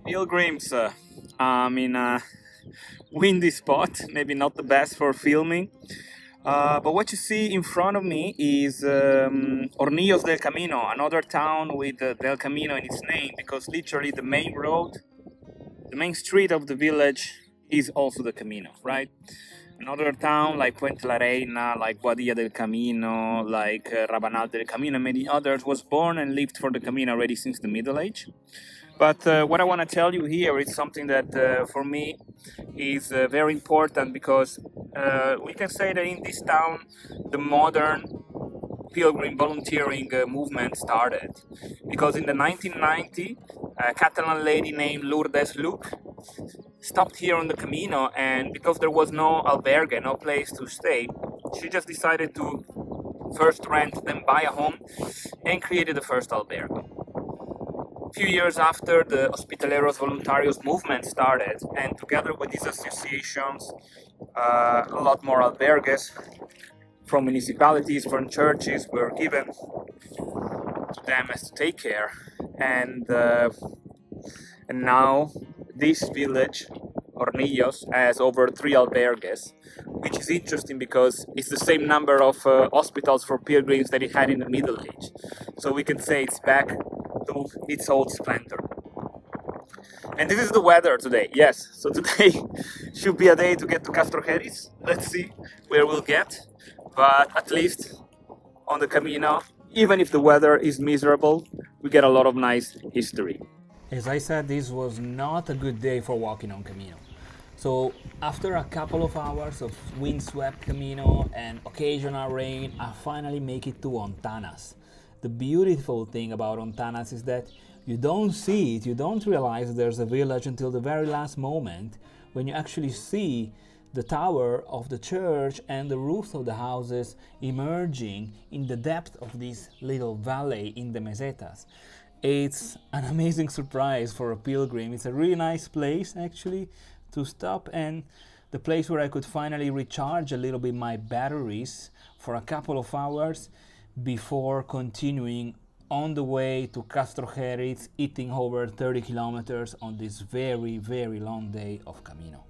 Pilgrims, I'm in a windy spot, maybe not the best for filming. But what you see in front of me is Hornillos del Camino, another town with Del Camino in its name, because literally the main road, the main street of the village is also the Camino, right? Another town like Puente la Reina, like Guadilla del Camino, like Rabanal del Camino, and many others was born and lived for the Camino already since the Middle Age. But what I want to tell you here is something that for me is very important because we can say that in this town the modern pilgrim volunteering movement started. Because in the 1990, a Catalan lady named Lourdes Luc stopped here on the Camino, and because there was no albergue, no place to stay, she just decided to first rent, then buy a home, and created the first albergue. A few years after, the Hospitaleros Voluntarios movement started, and together with these associations, a lot more albergues from municipalities, from churches were given to them as to take care. And now this village, Hornillos, has over 3 albergues, which is interesting because it's the same number of hospitals for pilgrims that it had in the Middle Age. So we can say it's back to its old splendor. And this is the weather today. Yes, so today should be a day to get to Castrojeriz. Let's see where we'll get. But at least on the Camino, even if the weather is miserable, we get a lot of nice history. As I said, this was not a good day for walking on Camino. So after a couple of hours of windswept Camino and occasional rain, I finally make it to Hontanas. The beautiful thing about Hontanas is that you don't see it, you don't realize there's a village until the very last moment when you actually see the tower of the church and the roofs of the houses emerging in the depth of this little valley in the mesetas. It's an amazing surprise for a pilgrim. It's a really nice place actually to stop, and the place where I could finally recharge a little bit my batteries for a couple of hours before continuing on the way to Castrojeriz, eating over 30 kilometers on this very, very long day of Camino.